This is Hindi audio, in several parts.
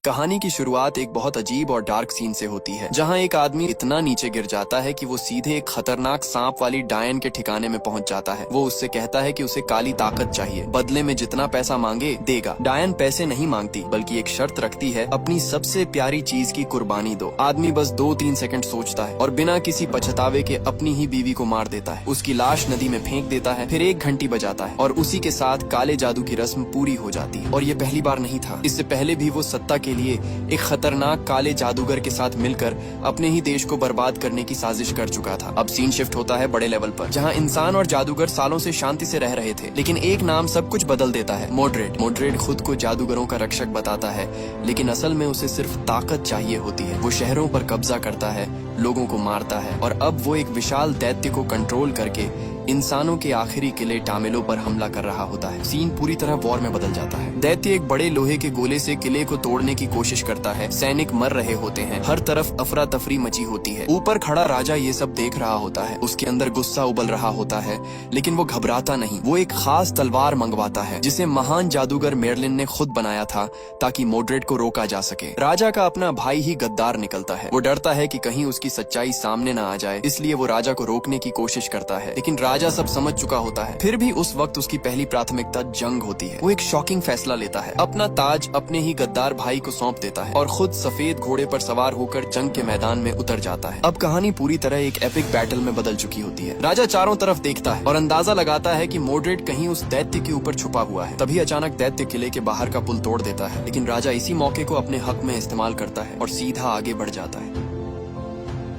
कहानी की शुरुआत एक बहुत अजीब और डार्क सीन से होती है, जहां एक आदमी इतना नीचे गिर जाता है कि वो सीधे एक खतरनाक सांप वाली डायन के ठिकाने में पहुंच जाता है। वो उससे कहता है कि उसे काली ताकत चाहिए, बदले में जितना पैसा मांगे देगा। डायन पैसे नहीं मांगती, बल्कि एक शर्त रखती है, अपनी सबसे प्यारी चीज की कुर्बानी दो। आदमी बस 2-3 सेकंड सोचता है और बिना किसी पछतावे के अपनी ही बीवी को मार देता है। उसकी लाश नदी में फेंक देता है। फिर एक घंटी बजाता है और उसी के साथ काले जादू की रस्म पूरी हो जाती है। और ये पहली बार नहीं था, इससे पहले भी वो सत्ता के लिए एक खतरनाक काले जादूगर के साथ मिलकर अपने ही देश को बर्बाद करने की साजिश कर चुका था। अब सीन शिफ्ट होता है बड़े लेवल पर, जहां इंसान और जादूगर सालों से शांति से रह रहे थे, लेकिन एक नाम सब कुछ बदल देता है, मोड्रेड। मोड्रेड खुद को जादूगरों का रक्षक बताता है, लेकिन असल में उसे सिर्फ ताकत चाहिए होती है। वो शहरों पर कब्जा करता है, लोगों को मारता है और अब वो एक विशाल दैत्य को कंट्रोल करके इंसानों के आखिरी किले टामेलो पर हमला कर रहा होता है। सीन पूरी तरह वॉर में बदल जाता है। दैत्य एक बड़े लोहे के गोले से किले को तोड़ने की कोशिश करता है। सैनिक मर रहे होते हैं, हर तरफ अफरा तफरी मची होती है। ऊपर खड़ा राजा ये सब देख रहा होता है। उसके अंदर गुस्सा उबल रहा होता है, लेकिन वो घबराता नहीं। वो एक खास तलवार मंगवाता है, जिसे महान जादूगर मेर्लिन ने खुद बनाया था, ताकि मोड्रेड को रोका जा सके। राजा का अपना भाई ही गद्दार निकलता है। वो डरता है कि कहीं उसकी सच्चाई सामने न आ जाए, इसलिए वो राजा को रोकने की कोशिश करता है, लेकिन राजा सब समझ चुका होता है। फिर भी उस वक्त उसकी पहली प्राथमिकता जंग होती है। वो एक शॉकिंग फैसला लेता है, अपना ताज अपने ही गद्दार भाई को सौंप देता है और खुद सफेद घोड़े पर सवार होकर जंग के मैदान में उतर जाता है। अब कहानी पूरी तरह एक एपिक बैटल में बदल चुकी होती है। राजा चारों तरफ देखता है और अंदाजा लगाता है कि मोड्रेड कहीं उस दैत्य के ऊपर छुपा हुआ है। तभी अचानक दैत्य किले के बाहर का पुल तोड़ देता है, लेकिन राजा इसी मौके को अपने हक में इस्तेमाल करता है और सीधा आगे बढ़ जाता है।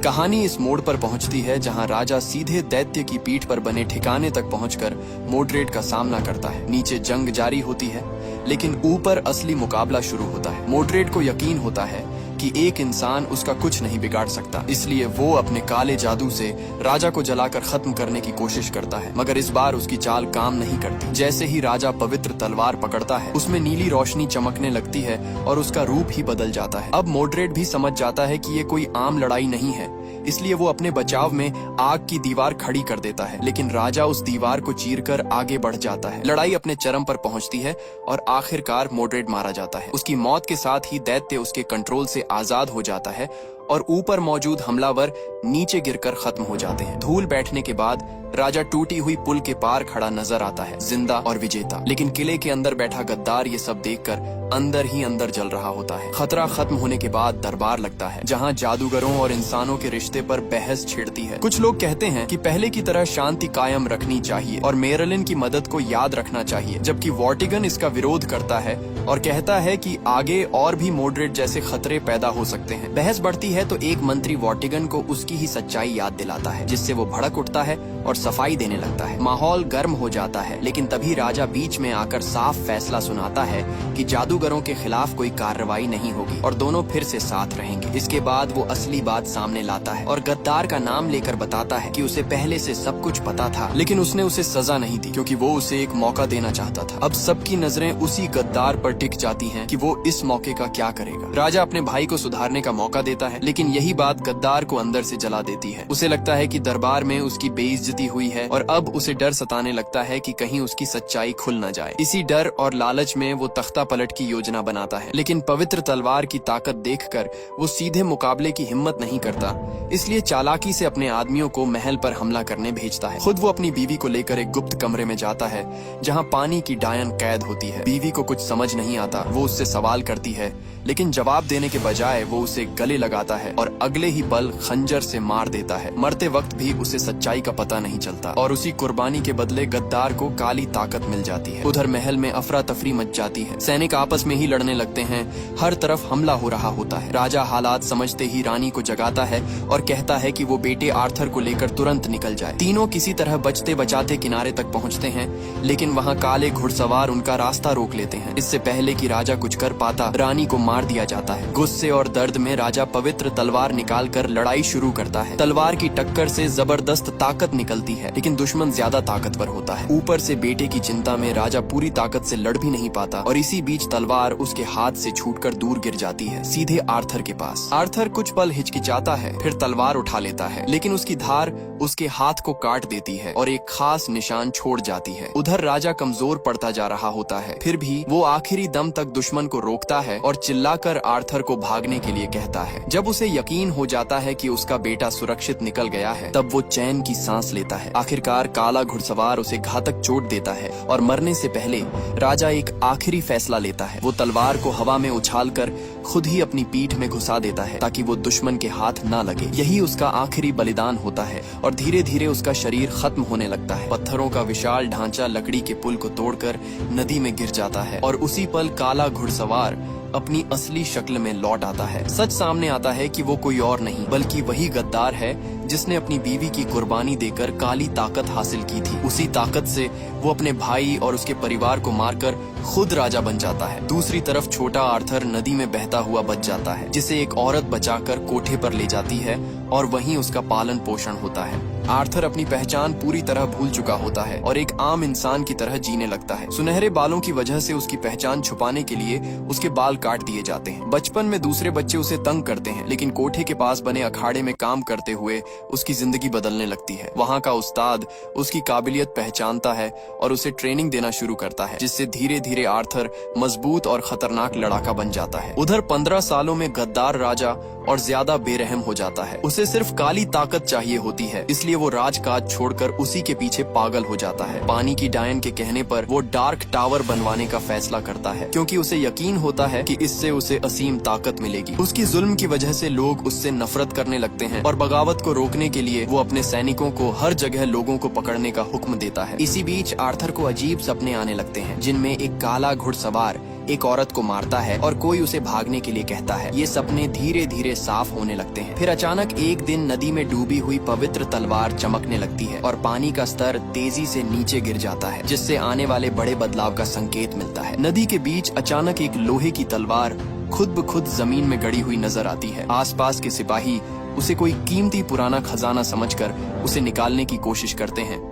कहानी इस मोड़ पर पहुंचती है जहां राजा सीधे दैत्य की पीठ पर बने ठिकाने तक पहुंचकर मोड्रेड का सामना करता है। नीचे जंग जारी होती है, लेकिन ऊपर असली मुकाबला शुरू होता है। मोड्रेड को यकीन होता है कि एक इंसान उसका कुछ नहीं बिगाड़ सकता, इसलिए वो अपने काले जादू से राजा को जलाकर खत्म करने की कोशिश करता है। मगर इस बार उसकी चाल काम नहीं करती। जैसे ही राजा पवित्र तलवार पकड़ता है, उसमें नीली रोशनी चमकने लगती है और उसका रूप ही बदल जाता है। अब मोड्रेड भी समझ जाता है कि ये कोई आम लड़ाई नहीं है, इसलिए वो अपने बचाव में आग की दीवार खड़ी कर देता है, लेकिन राजा उस दीवार को चीरकर आगे बढ़ जाता है। लड़ाई अपने चरम पर पहुंचती है और आखिरकार मोड्रेड मारा जाता है। उसकी मौत के साथ ही दैत्य उसके कंट्रोल से आजाद हो जाता है और ऊपर मौजूद हमलावर नीचे गिरकर खत्म हो जाते हैं। धूल बैठने के बाद राजा टूटी हुई पुल के पार खड़ा नजर आता है, जिंदा और विजेता। लेकिन किले के अंदर बैठा गद्दार ये सब देखकर अंदर ही अंदर जल रहा होता है। खतरा खत्म होने के बाद दरबार लगता है, जहां जादूगरों और इंसानों के रिश्ते पर बहस छिड़ती है। कुछ लोग कहते हैं कि पहले की तरह शांति कायम रखनी चाहिए और मेरलिन की मदद को याद रखना चाहिए, जबकि वॉर्टिगन इसका विरोध करता है और कहता है कि आगे और भी मोड्रेड जैसे खतरे पैदा हो सकते हैं। बहस बढ़ती है तो एक मंत्री वॉर्टिगन को उसकी ही सच्चाई याद दिलाता है, जिससे वो भड़क उठता है और सफाई देने लगता है। माहौल गर्म हो जाता है, लेकिन तभी राजा बीच में आकर साफ फैसला सुनाता है कि जादूगरों के खिलाफ कोई कार्रवाई नहीं होगी और दोनों फिर से साथ रहेंगे। इसके बाद वो असली बात सामने लाता है और गद्दार का नाम लेकर बताता है कि उसे पहले से सब कुछ पता था, लेकिन उसने उसे सजा नहीं दी, क्योंकि वो उसे एक मौका देना चाहता था। अब सबकी नजरें उसी गद्दार पर टिक जाती हैं कि वो इस मौके का क्या करेगा। राजा अपने भाई को सुधारने का मौका देता है, लेकिन यही बात गद्दार को अंदर से जला देती है। उसे लगता है कि दरबार में उसकी बेइज्जती हुई है और अब उसे डर सताने लगता है कि कहीं उसकी सच्चाई खुल न जाए। इसी डर और लालच में वो तख्ता पलट की योजना बनाता है, लेकिन पवित्र तलवार की ताकत देखकर वो सीधे मुकाबले की हिम्मत नहीं करता, इसलिए चालाकी से अपने आदमियों को महल पर हमला करने भेजता है। खुद वो अपनी बीवी को लेकर एक गुप्त कमरे में जाता है, जहां पानी की डायन कैद होती है। बीवी को कुछ समझ नहीं आता। वो उससे सवाल करती है, लेकिन जवाब देने के बजाय वो उसे गले लगाता है और अगले ही पल खंजर से मार देता है। मरते वक्त भी उसे सच्चाई का पता नहीं चलता और उसी कुर्बानी के बदले गद्दार को काली ताकत मिल जाती है। उधर महल में अफरा तफरी मच जाती है। सैनिक आपस में ही लड़ने लगते हैं, हर तरफ हमला हो रहा होता है। राजा हालात समझते ही रानी को जगाता है और कहता है कि वो बेटे आर्थर को लेकर तुरंत निकल जाए। तीनों किसी तरह बचते बचाते किनारे तक पहुंचते हैं, लेकिन वहां काले घुड़सवार उनका रास्ता रोक लेते हैं। इससे पहले कि राजा कुछ कर पाता, रानी को मार दिया जाता है। गुस्से और दर्द में राजा पवित्र तलवार निकालकर लड़ाई शुरू करता है। तलवार की टक्कर से जबरदस्त ताकत निकलती है, लेकिन दुश्मन ज्यादा ताकतवर होता है। ऊपर से बेटे की चिंता में राजा पूरी ताकत से लड़ भी नहीं पाता और इसी बीच तलवार उसके हाथ से छूटकर दूर गिर जाती है, सीधे आर्थर के पास। आर्थर कुछ पल हिचकिचाता है, फिर तलवार उठा लेता है, लेकिन उसकी धार उसके हाथ को काट देती है और एक खास निशान छोड़ जाती है। उधर राजा कमजोर पड़ता जा रहा होता है, फिर भी वो आखिरी दम तक दुश्मन को रोकता है और चिल्लाकर आर्थर को भागने के लिए कहता है। जब उसे यकीन हो जाता है कि उसका बेटा सुरक्षित निकल गया है, तब वो चैन की सांस लेता है। आखिरकार काला घुड़सवार उसे घातक चोट देता है और मरने से पहले राजा एक आखिरी फैसला लेता है। वो तलवार को हवा में उछालकर खुद ही अपनी पीठ में घुसा देता है ताकि वो दुश्मन के हाथ ना लगे। यही उसका आखिरी बलिदान होता है और धीरे धीरे उसका शरीर खत्म होने लगता है। पत्थरों का विशाल ढांचा लकड़ी के पुल को तोड़कर नदी में गिर जाता है और उसी पल काला घुड़सवार अपनी असली शक्ल में लौट आता है। सच सामने आता है कि वो कोई और नहीं बल्कि वही गद्दार है जिसने अपनी बीवी की कुर्बानी देकर काली ताकत हासिल की थी। उसी ताकत से वो अपने भाई और उसके परिवार को मारकर खुद राजा बन जाता है। दूसरी तरफ छोटा आर्थर नदी में बहता हुआ बच जाता है, जिसे एक औरत बचाकर कोठे पर ले जाती है और वहीं उसका पालन पोषण होता है। आर्थर अपनी पहचान पूरी तरह भूल चुका होता है और एक आम इंसान की तरह जीने लगता है। सुनहरे बालों की वजह से उसकी पहचान छुपाने के लिए उसके बाल काट दिए जाते हैं। बचपन में दूसरे बच्चे उसे तंग करते हैं, लेकिन कोठे के पास बने अखाड़े में काम करते हुए उसकी जिंदगी बदलने लगती है। वहाँ का उस्ताद उसकी काबिलियत पहचानता है और उसे ट्रेनिंग देना शुरू करता है, जिससे धीरे धीरे आर्थर मजबूत और खतरनाक लड़ाका बन जाता है। उधर 15 सालों में गद्दार राजा और ज्यादा बेरहम हो जाता है। उसे सिर्फ काली ताकत चाहिए होती है, इसलिए वो राजकाज छोड़कर उसी के पीछे पागल हो जाता है। पानी की डायन के कहने पर वो डार्क टावर बनवाने का फैसला करता है, क्योंकि उसे यकीन होता है कि इससे उसे असीम ताकत मिलेगी। उसकी जुल्म की वजह से लोग उससे नफरत करने लगते हैं और बगावत को रोकने के लिए वो अपने सैनिकों को हर जगह लोगों को पकड़ने का हुक्म देता है। इसी बीच आर्थर को अजीब सपने आने लगते हैं, जिनमें एक काला घुड़सवार एक औरत को मारता है और कोई उसे भागने के लिए कहता है। ये सपने धीरे धीरे साफ होने लगते हैं। फिर अचानक एक दिन नदी में डूबी हुई पवित्र तलवार चमकने लगती है और पानी का स्तर तेजी से नीचे गिर जाता है, जिससे आने वाले बड़े बदलाव का संकेत मिलता है। नदी के बीच अचानक एक लोहे की तलवार खुद ब खुद जमीन में गड़ी हुई नजर आती है। आसपास के सिपाही उसे कोई कीमती पुराना खजाना समझकर उसे निकालने की कोशिश करते हैं,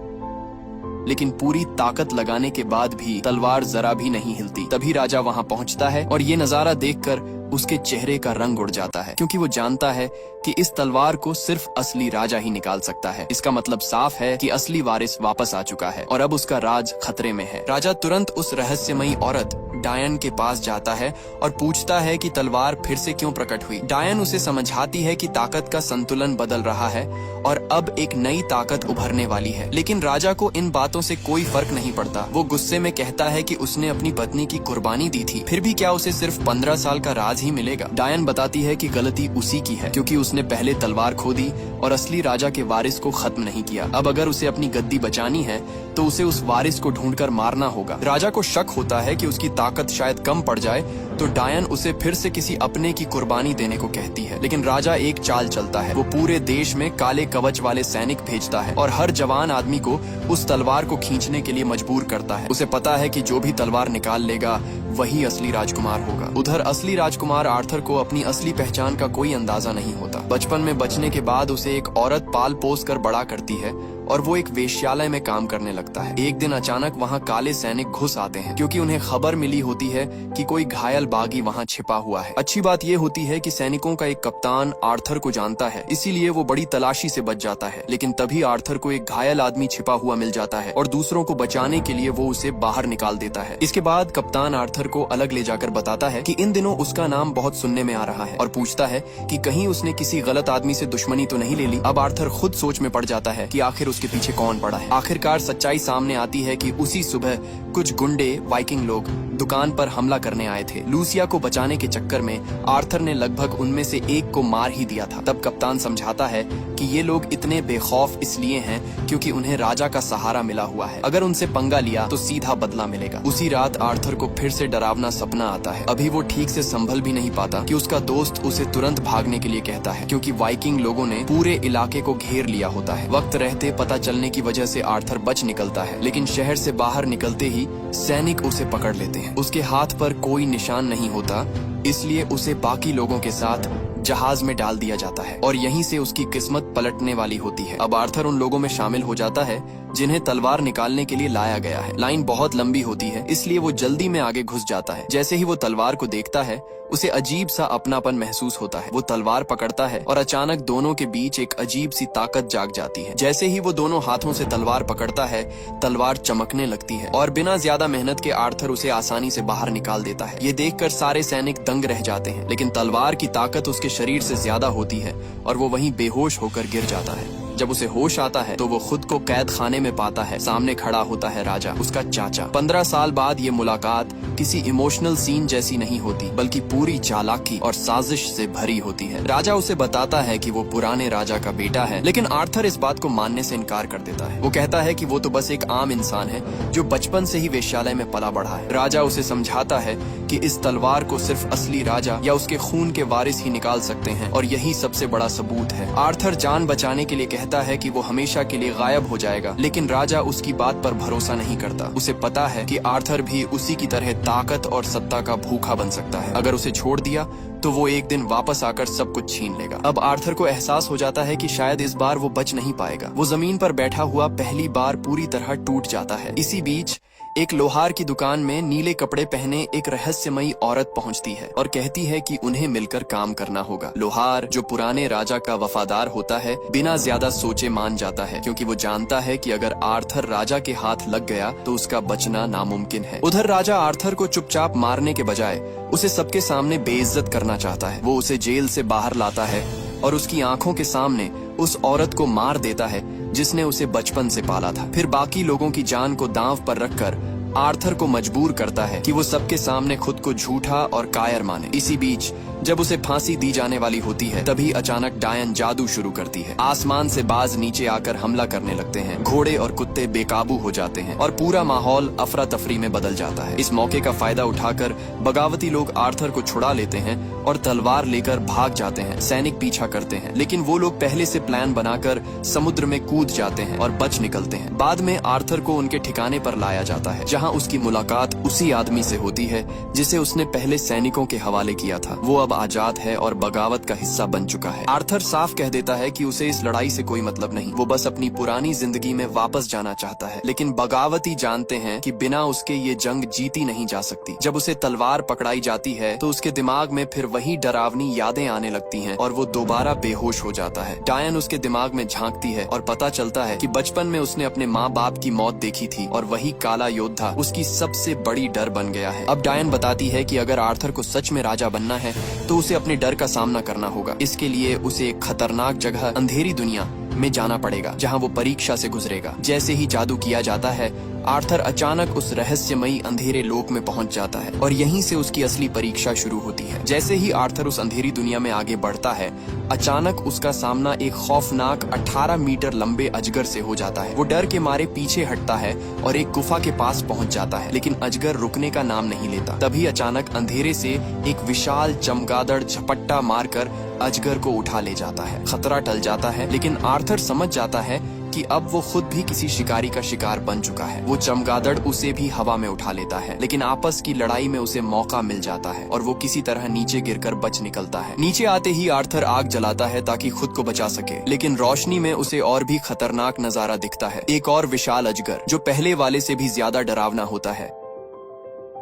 लेकिन पूरी ताकत लगाने के बाद भी तलवार जरा भी नहीं हिलती। तभी राजा वहां पहुंचता है और ये नजारा देखकर उसके चेहरे का रंग उड़ जाता है, क्योंकि वो जानता है कि इस तलवार को सिर्फ असली राजा ही निकाल सकता है। इसका मतलब साफ है कि असली वारिस वापस आ चुका है और अब उसका राज खतरे में है। राजा तुरंत उस रहस्यमयी औरत डायन के पास जाता है और पूछता है कि तलवार फिर से क्यों प्रकट हुई। डायन उसे समझाती है कि ताकत का संतुलन बदल रहा है और अब एक नई ताकत उभरने वाली है। लेकिन राजा को इन बातों से कोई फर्क नहीं पड़ता। वो गुस्से में कहता है कि उसने अपनी पत्नी की कुर्बानी दी थी, फिर भी क्या उसे सिर्फ 15 साल का राज ही मिलेगा। डायन बताती है कि गलती उसी की है, क्योंकि उसने पहले तलवार खो दी और असली राजा के वारिस को खत्म नहीं किया। अब अगर उसे अपनी गद्दी बचानी है तो उसे उस वारिस को ढूंढकर मारना होगा। राजा को शक होता है कि उसकी ताकत शायद कम पड़ जाए, तो डायन उसे फिर से किसी अपने की कुर्बानी देने को कहती है। लेकिन राजा एक चाल चलता है। वो पूरे देश में काले कवच वाले सैनिक भेजता है और हर जवान आदमी को उस तलवार को खींचने के लिए मजबूर करता है। उसे पता है कि जो भी तलवार निकाल लेगा वही असली राजकुमार होगा। उधर असली राजकुमार आर्थर को अपनी असली पहचान का कोई अंदाजा नहीं होता। बचपन में बचने के बाद उसे एक औरत पाल पोस कर बड़ा करती है और वो एक वेश्यालय में काम करने लगता है। एक दिन अचानक वहाँ काले सैनिक घुस आते हैं, क्योंकि उन्हें खबर मिली होती है कि कोई घायल बागी वहाँ छिपा हुआ है। अच्छी बात ये होती है कि सैनिकों का एक कप्तान आर्थर को जानता है, इसीलिए वो बड़ी तलाशी से बच जाता है। लेकिन तभी आर्थर को एक घायल आदमी छिपा हुआ मिल जाता है और दूसरों को बचाने के लिए वो उसे बाहर निकाल देता है। इसके बाद कप्तान आर्थर को अलग ले जाकर बताता है कि इन दिनों उसका नाम बहुत सुनने में आ रहा है और पूछता है कि कहीं उसने किसी गलत आदमी से दुश्मनी तो नहीं ले ली। अब आर्थर खुद सोच में पड़ जाता है कि आखिर उसके पीछे कौन पड़ा है। आखिरकार सच्चाई सामने आती है कि उसी सुबह कुछ गुंडे वाइकिंग लोग दुकान पर हमला करने आए थे। लूसिया को बचाने के चक्कर में आर्थर ने लगभग उनमें से एक को मार ही दिया था। तब कप्तान समझाता है कि ये लोग इतने बेखौफ इसलिए हैं क्योंकि उन्हें राजा का सहारा मिला हुआ है। अगर उनसे पंगा लिया तो सीधा बदला मिलेगा। उसी रात आर्थर को फिर से डरावना सपना आता है। अभी वो ठीक से संभल भी नहीं पाता कि उसका दोस्त उसे तुरंत भागने के लिए कहता है, क्योंकि वाइकिंग लोगों ने पूरे इलाके को घेर लिया होता है। वक्त रहते पता चलने की वजह से आर्थर बच निकलता है, लेकिन शहर से बाहर निकलते ही सैनिक उसे पकड़ लेते हैं। उसके हाथ पर कोई निशान नहीं होता, इसलिए उसे बाकी लोगों के साथ जहाज में डाल दिया जाता है और यहीं से उसकी किस्मत पलटने वाली होती है। अब आर्थर उन लोगों में शामिल हो जाता है जिन्हें तलवार निकालने के लिए लाया गया है। लाइन बहुत लंबी होती है, इसलिए वो जल्दी में आगे घुस जाता है। जैसे ही वो तलवार को देखता है, उसे अजीब सा अपनापन महसूस होता है। वो तलवार पकड़ता है और अचानक दोनों के बीच एक अजीब सी ताकत जाग जाती है। जैसे ही वो दोनों हाथों से तलवार पकड़ता है, तलवार चमकने लगती है और बिना ज्यादा मेहनत के आर्थर उसे आसानी से बाहर निकाल देता है। ये देखकर सारे सैनिक दंग रह जाते हैं, लेकिन तलवार की ताकत उसके शरीर से ज्यादा होती है और वो वहीं बेहोश होकर गिर जाता है। जब उसे होश आता है तो वो खुद को कैद खाने में पाता है। सामने खड़ा होता है राजा, उसका चाचा। 15 साल बाद ये मुलाकात किसी इमोशनल सीन जैसी नहीं होती, बल्कि पूरी चालाकी और साजिश से भरी होती है। राजा उसे बताता है कि वो पुराने राजा का बेटा है, लेकिन आर्थर इस बात को मानने से इनकार कर देता है। वो कहता है कि वो तो बस एक आम इंसान है जो बचपन से ही वेश्यालय में पला बढ़ा है। राजा उसे समझाता है कि इस तलवार को सिर्फ असली राजा या उसके खून के वारिस ही निकाल सकते हैं और यही सबसे बड़ा सबूत है। आर्थर जान बचाने के लिए कहता है कि वो हमेशा के लिए गायब हो जाएगा, लेकिन राजा उसकी बात पर भरोसा नहीं करता। उसे पता है कि आर्थर भी उसी की तरह ताकत और सत्ता का भूखा बन सकता है। अगर उसे छोड़ दिया तो वो एक दिन वापस आकर सब कुछ छीन लेगा। अब आर्थर को एहसास हो जाता है कि शायद इस बार वो बच नहीं पाएगा। वो जमीन पर बैठा हुआ पहली बार पूरी तरह टूट जाता है। इसी बीच एक लोहार की दुकान में नीले कपड़े पहने एक रहस्यमयी औरत पहुंचती है और कहती है कि उन्हें मिलकर काम करना होगा। लोहार, जो पुराने राजा का वफादार होता है, बिना ज्यादा सोचे मान जाता है, क्योंकि वो जानता है कि अगर आर्थर राजा के हाथ लग गया तो उसका बचना नामुमकिन है। उधर राजा आर्थर को चुपचाप मारने के बजाय उसे सबके सामने बेइज्जत करना चाहता है। वो उसे जेल से बाहर लाता है और उसकी आंखों के सामने उस औरत को मार देता है जिसने उसे बचपन से पाला था। फिर बाकी लोगों की जान को दांव पर रखकर आर्थर को मजबूर करता है कि वो सबके सामने खुद को झूठा और कायर माने। इसी बीच जब उसे फांसी दी जाने वाली होती है, तभी अचानक डायन जादू शुरू करती है। आसमान से बाज नीचे आकर हमला करने लगते हैं। घोड़े और कुत्ते बेकाबू हो जाते हैं और पूरा माहौल अफरा तफरी में बदल जाता है। इस मौके का फायदा उठाकर बगावती लोग आर्थर को छुड़ा लेते हैं और तलवार लेकर भाग जाते हैं। सैनिक पीछा करते हैं, लेकिन वो लोग पहले से प्लान बनाकर समुद्र में कूद जाते हैं और बच निकलते हैं। बाद में आर्थर को उनके ठिकाने पर लाया जाता है, जहाँ उसकी मुलाकात उसी आदमी से होती है जिसे उसने पहले सैनिकों के हवाले किया था। वो अब आजाद है और बगावत का हिस्सा बन चुका है। आर्थर साफ कह देता है कि उसे इस लड़ाई से कोई मतलब नहीं। वो बस अपनी पुरानी जिंदगी में वापस जाना चाहता है, लेकिन बगावती जानते हैं कि बिना उसके ये जंग जीती नहीं जा सकती। जब उसे तलवार पकड़ाई जाती है तो उसके दिमाग में फिर वही डरावनी यादें आने लगती हैं और वो दोबारा बेहोश हो जाता है। डायन उसके दिमाग में झांकती है और पता चलता है कि बचपन में उसने अपने माँ बाप की मौत देखी थी और वही काला योद्धा उसकी सबसे बड़ी डर बन गया है। अब डायन बताती है कि अगर आर्थर को सच में राजा बनना है तो उसे अपने डर का सामना करना होगा। इसके लिए उसे एक खतरनाक जगह, अंधेरी दुनिया में जाना पड़ेगा, जहां वो परीक्षा से गुजरेगा। जैसे ही जादू किया जाता है, आर्थर अचानक उस रहस्यमयी अंधेरे लोक में पहुंच जाता है और यहीं से उसकी असली परीक्षा शुरू होती है। जैसे ही आर्थर उस अंधेरी दुनिया में आगे बढ़ता है, अचानक उसका सामना एक खौफनाक 18 मीटर लंबे अजगर से हो जाता है। वो डर के मारे पीछे हटता है और एक गुफा के पास पहुंच जाता है, लेकिन अजगर रुकने का नाम नहीं लेता। तभी अचानक अंधेरे से एक विशाल चमगादड़ झपट्टा मारकर अजगर को उठा ले जाता है। खतरा टल जाता है, लेकिन आर्थर समझ जाता है कि अब वो खुद भी किसी शिकारी का शिकार बन चुका है। वो चमगादड़ उसे भी हवा में उठा लेता है, लेकिन आपस की लड़ाई में उसे मौका मिल जाता है और वो किसी तरह नीचे गिरकर बच निकलता है। नीचे आते ही आर्थर आग जलाता है ताकि खुद को बचा सके, लेकिन रोशनी में उसे और भी खतरनाक नजारा दिखता है। एक और विशाल अजगर जो पहले वाले से भी ज्यादा डरावना होता है।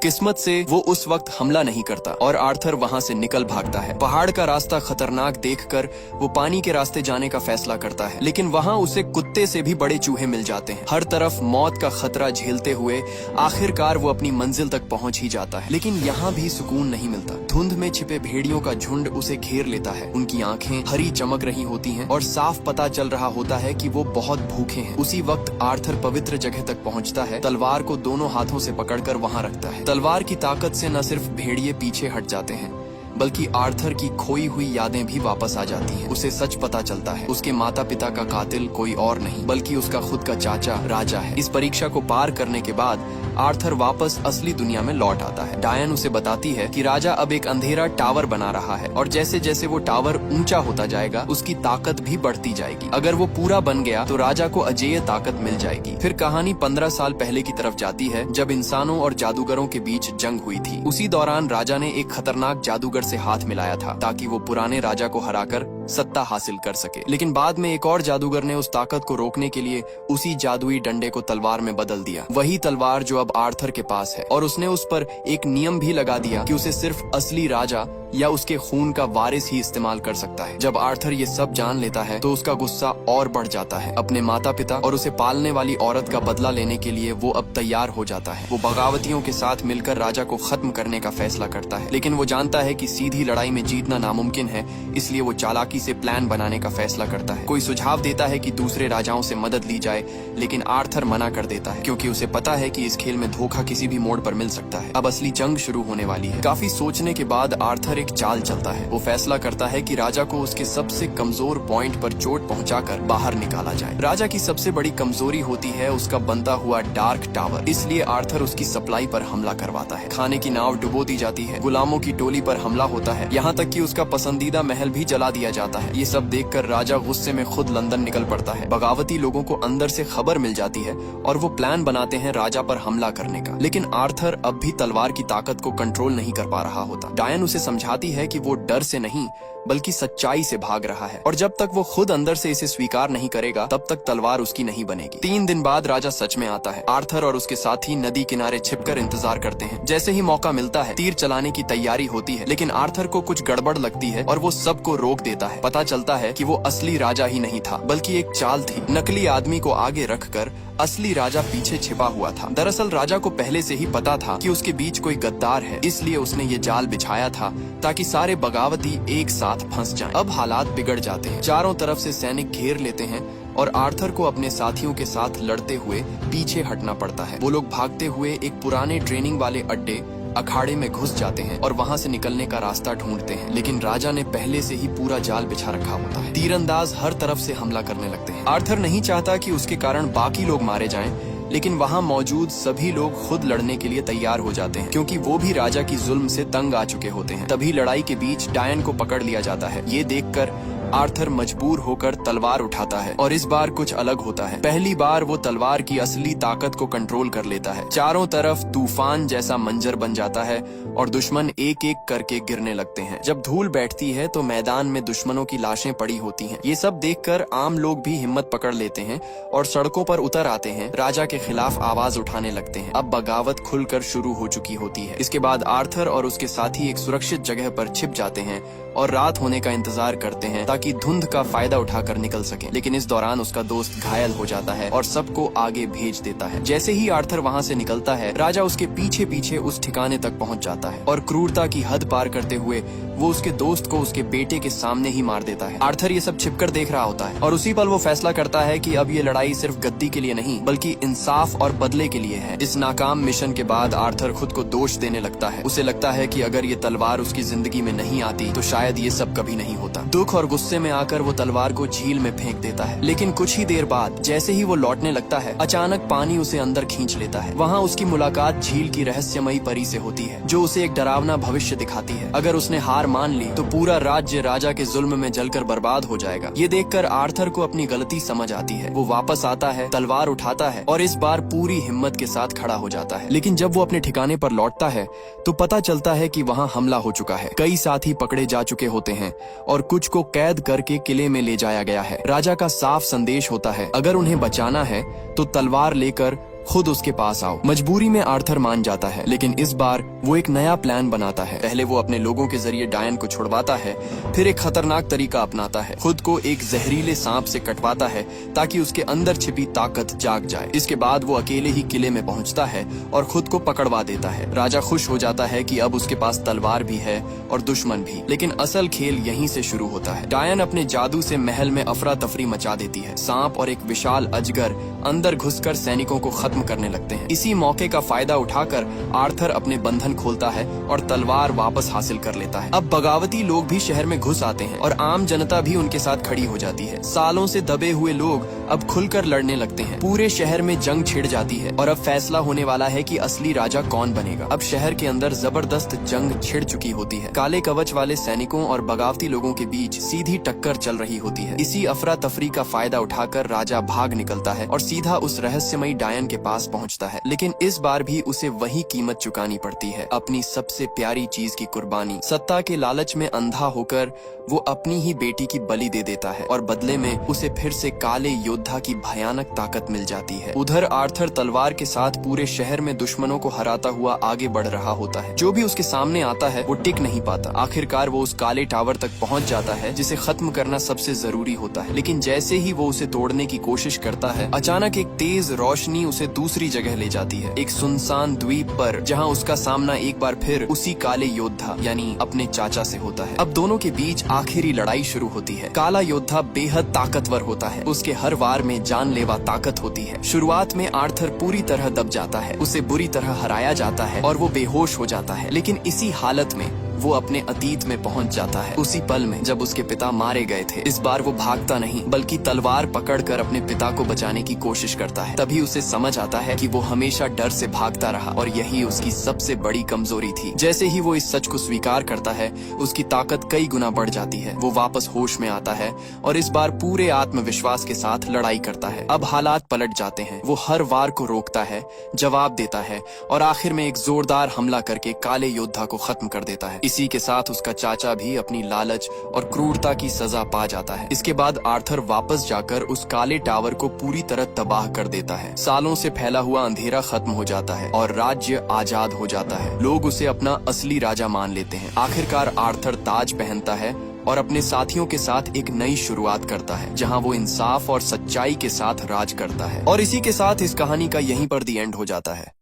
किस्मत से वो उस वक्त हमला नहीं करता और आर्थर वहां से निकल भागता है। पहाड़ का रास्ता खतरनाक देखकर वो पानी के रास्ते जाने का फैसला करता है, लेकिन वहां उसे कुत्ते से भी बड़े चूहे मिल जाते हैं। हर तरफ मौत का खतरा झेलते हुए आखिरकार वो अपनी मंजिल तक पहुंच ही जाता है, लेकिन यहाँ भी सुकून नहीं मिलता। धुंध में छिपे भेड़ियों का झुंड उसे घेर लेता है। उनकी आंखें हरी चमक रही होती हैं और साफ पता चल रहा होता है कि वो बहुत भूखे हैं। उसी वक्त आर्थर पवित्र जगह तक पहुंचता है, तलवार को दोनों हाथों से पकड़कर वहां रखता है। तलवार की ताकत से न सिर्फ भेड़िए पीछे हट जाते हैं, बल्कि आर्थर की खोई हुई यादें भी वापस आ जाती हैं। उसे सच पता चलता है, उसके माता पिता का कातिल कोई और नहीं बल्कि उसका खुद का चाचा राजा है। इस परीक्षा को पार करने के बाद आर्थर वापस असली दुनिया में लौट आता है। डायन उसे बताती है कि राजा अब एक अंधेरा टावर बना रहा है और जैसे जैसे वो टावर ऊंचा होता जाएगा उसकी ताकत भी बढ़ती जाएगी। अगर वो पूरा बन गया तो राजा को अजेय ताकत मिल जाएगी। फिर कहानी 15 साल पहले की तरफ जाती है, जब इंसानों और जादूगरों के बीच जंग हुई थी। उसी दौरान राजा ने एक खतरनाक जादूगर से हाथ मिलाया था ताकि वो पुराने राजा को हराकर सत्ता हासिल कर सके। लेकिन बाद में एक और जादूगर ने उस ताकत को रोकने के लिए उसी जादुई डंडे को तलवार में बदल दिया। वही तलवार जो अब आर्थर के पास है, और उसने उस पर एक नियम भी लगा दिया कि उसे सिर्फ असली राजा या उसके खून का वारिस ही इस्तेमाल कर सकता है। जब आर्थर ये सब जान लेता है तो उसका गुस्सा और बढ़ जाता है। अपने माता पिता और उसे पालने वाली औरत का बदला लेने के लिए वो अब तैयार हो जाता है। वो बगावतियों के साथ मिलकर राजा को खत्म करने का फैसला करता है, लेकिन वो जानता है कि सीधी लड़ाई में जीतना नामुमकिन है, इसलिए वो चालाकी से प्लान बनाने का फैसला करता है। कोई सुझाव देता है कि दूसरे राजाओं से मदद ली जाए, लेकिन आर्थर मना कर देता है क्योंकि उसे पता है कि इस खेल में धोखा किसी भी मोड़ पर मिल सकता है। अब असली जंग शुरू होने वाली है। काफी सोचने के बाद आर्थर एक चाल चलता है। वो फैसला करता है कि राजा को उसके सबसे कमजोर पॉइंट पर चोट पहुंचाकर बाहर निकाला जाए। राजा की सबसे बड़ी कमजोरी होती है उसका बनता हुआ डार्क टावर, इसलिए आर्थर उसकी सप्लाई पर हमला करवाता है। खाने की नाव डुबो दी जाती है, गुलामों की टोली पर हमला होता है, यहाँ तक कि उसका पसंदीदा महल भी जला दिया जाता है। ये सब देखकर राजा गुस्से में खुद लंदन निकल पड़ता है। बगावती लोगों को अंदर से खबर मिल जाती है और वो प्लान बनाते हैं राजा पर हमला करने का। लेकिन आर्थर अब भी तलवार की ताकत को कंट्रोल नहीं कर पा रहा होता। डायन उसे समझाती है कि वो डर से नहीं बल्कि सच्चाई से भाग रहा है, और जब तक वो खुद अंदर से इसे स्वीकार नहीं करेगा तब तक तलवार उसकी नहीं बनेगी। 3 दिन बाद राजा सच में आता है। आर्थर और उसके साथी नदी किनारे छिपकर इंतजार करते हैं। जैसे ही मौका मिलता है तीर चलाने की तैयारी होती है, लेकिन आर्थर को कुछ गड़बड़ लगती है और वो सबको रोक देता है। पता चलता है कि वो असली राजा ही नहीं था बल्कि एक चाल थी। नकली आदमी को आगे रखकर असली राजा पीछे छिपा हुआ था। दरअसल राजा को पहले से ही पता था कि उसके बीच कोई गद्दार है, इसलिए उसने ये जाल बिछाया था ताकि सारे बगावती एक साथ फंस जाएं। अब हालात बिगड़ जाते हैं। चारों तरफ से सैनिक घेर लेते हैं और आर्थर को अपने साथियों के साथ लड़ते हुए पीछे हटना पड़ता है। वो लोग भागते हुए एक पुराने ट्रेनिंग वाले अड्डे अखाड़े में घुस जाते हैं और वहां से निकलने का रास्ता ढूंढते हैं, लेकिन राजा ने पहले से ही पूरा जाल बिछा रखा होता है। तीरंदाज हर तरफ से हमला करने लगते हैं। आर्थर नहीं चाहता कि उसके कारण बाकी लोग मारे जाएं, लेकिन वहां मौजूद सभी लोग खुद लड़ने के लिए तैयार हो जाते हैं क्योंकि वो भी राजा की जुल्म से तंग आ चुके होते हैं। तभी लड़ाई के बीच डायन को पकड़ लिया जाता है। ये देखकर आर्थर मजबूर होकर तलवार उठाता है और इस बार कुछ अलग होता है। पहली बार वो तलवार की असली ताकत को कंट्रोल कर लेता है। चारों तरफ तूफान जैसा मंजर बन जाता है और दुश्मन एक एक करके गिरने लगते हैं। जब धूल बैठती है तो मैदान में दुश्मनों की लाशें पड़ी होती हैं। ये सब देखकर आम लोग भी हिम्मत पकड़ लेते हैं और सड़कों पर उतर आते हैं। राजा के खिलाफ आवाज उठाने लगते हैं। अब बगावत खुलकर शुरू हो चुकी होती है। इसके बाद आर्थर और उसके साथी एक सुरक्षित जगह पर छिप जाते हैं और रात होने का इंतजार करते हैं ताकि धुंध का फायदा उठाकर निकल सके। लेकिन इस दौरान उसका दोस्त घायल हो जाता है और सबको आगे भेज देता है। जैसे ही आर्थर वहां से निकलता है, राजा उसके पीछे पीछे उस ठिकाने तक पहुंच जाता है और क्रूरता की हद पार करते हुए वो उसके दोस्त को उसके बेटे के सामने ही मार देता है। आर्थर ये सब छिपकर देख रहा होता है और उसी पल वो फैसला करता है कि अब ये लड़ाई सिर्फ गद्दी के लिए नहीं बल्कि इंसाफ और बदले के लिए है। इस नाकाम मिशन के बाद आर्थर खुद को दोष देने लगता है। उसे लगता है कि अगर ये तलवार उसकी जिंदगी में नहीं आती तो शायद ये सब कभी नहीं होता। दुख और गुस्से में आकर वो तलवार को झील में फेंक देता है। लेकिन कुछ ही देर बाद जैसे ही वो लौटने लगता है, अचानक पानी उसे अंदर खींच लेता है। वहाँ उसकी मुलाकात झील की रहस्यमयी परी से होती है जो उसे एक डरावना भविष्य दिखाती है। अगर उसने हार मान ली तो पूरा राज्य राजा के जुल्म में जलकर बर्बाद हो जाएगा। ये देखकर आर्थर को अपनी गलती समझ आती है। वो वापस आता है, तलवार उठाता है और इस बार पूरी हिम्मत के साथ खड़ा हो जाता है। लेकिन जब वो अपने ठिकाने पर लौटता है तो पता चलता है कि वहाँ हमला हो चुका है। कई साथी पकड़े जा चुके होते हैं और कुछ को कैद करके किले में ले जाया गया है। राजा का साफ संदेश होता है, अगर उन्हें बचाना है तो तलवार लेकर खुद उसके पास आओ। मजबूरी में आर्थर मान जाता है, लेकिन इस बार वो एक नया प्लान बनाता है। पहले वो अपने लोगों के जरिए डायन को छुड़वाता है, फिर एक खतरनाक तरीका अपनाता है। खुद को एक जहरीले सांप से कटवाता है ताकि उसके अंदर छिपी ताकत जाग जाए। इसके बाद वो अकेले ही किले में पहुंचता है और खुद को पकड़वा देता है। राजा खुश हो जाता है कि अब उसके पास तलवार भी है और दुश्मन भी। लेकिन असल खेल यहीं से शुरू होता है। डायन अपने जादू से महल में अफरा तफरी मचा देती है। सांप और एक विशाल अजगर अंदर घुसकर सैनिकों को खत्म खत्म करने लगते हैं। इसी मौके का फायदा उठाकर आर्थर अपने बंधन खोलता है और तलवार वापस हासिल कर लेता है। अब बगावती लोग भी शहर में घुस आते हैं और आम जनता भी उनके साथ खड़ी हो जाती है। सालों से दबे हुए लोग अब खुलकर लड़ने लगते हैं। पूरे शहर में जंग छिड़ जाती है और अब फैसला होने वाला है कि असली राजा कौन बनेगा। अब शहर के अंदर जबरदस्त जंग छिड़ चुकी होती है। काले कवच वाले सैनिकों और बगावती लोगों के बीच सीधी टक्कर चल रही होती है। इसी अफरा तफरी का फायदा उठाकर राजा भाग निकलता है और सीधा उस रहस्यमयी डायन के पास पहुंचता है। लेकिन इस बार भी उसे वही कीमत चुकानी पड़ती है, अपनी सबसे प्यारी चीज की कुर्बानी। सत्ता के लालच में अंधा होकर वो अपनी ही बेटी की बलि दे देता है और बदले में उसे फिर से काले योद्धा की भयानक ताकत मिल जाती है। उधर आर्थर तलवार के साथ पूरे शहर में दुश्मनों को हराता हुआ आगे बढ़ रहा होता है। जो भी उसके सामने आता है वो टिक नहीं पाता। आखिरकार वो उस काले टावर तक पहुंच जाता है जिसे खत्म करना सबसे जरूरी होता है। लेकिन जैसे ही वो उसे तोड़ने की कोशिश करता है, अचानक एक तेज रोशनी उसे दूसरी जगह ले जाती है, एक सुनसान द्वीप पर, जहां उसका सामना एक बार फिर उसी काले योद्धा यानी अपने चाचा से होता है। अब दोनों के बीच आखिरी लड़ाई शुरू होती है। काला योद्धा बेहद ताकतवर होता है, उसके हर वार में जानलेवा ताकत होती है। शुरुआत में आर्थर पूरी तरह दब जाता है, उसे बुरी तरह हराया जाता है और वो बेहोश हो जाता है। लेकिन इसी हालत में वो अपने अतीत में पहुंच जाता है, उसी पल में जब उसके पिता मारे गए थे। इस बार वो भागता नहीं बल्कि तलवार पकड़कर अपने पिता को बचाने की कोशिश करता है। तभी उसे समझ आता है कि वो हमेशा डर से भागता रहा और यही उसकी सबसे बड़ी कमजोरी थी। जैसे ही वो इस सच को स्वीकार करता है, उसकी ताकत कई गुना बढ़ जाती है। वो वापस होश में आता है और इस बार पूरे आत्मविश्वास के साथ लड़ाई करता है। अब हालात पलट जाते हैं। वो हर वार को रोकता है, जवाब देता है और आखिर में एक जोरदार हमला करके काले योद्धा को खत्म कर देता है। इसी के साथ उसका चाचा भी अपनी लालच और क्रूरता की सजा पा जाता है। इसके बाद आर्थर वापस जाकर उस काले टावर को पूरी तरह तबाह कर देता है। सालों से फैला हुआ अंधेरा खत्म हो जाता है और राज्य आजाद हो जाता है। लोग उसे अपना असली राजा मान लेते हैं। आखिरकार आर्थर ताज पहनता है और अपने साथियों के साथ एक नई शुरुआत करता है, जहां वो इंसाफ और सच्चाई के साथ राज करता है। और इसी के साथ इस कहानी का यहीं पर दी एंड हो जाता है।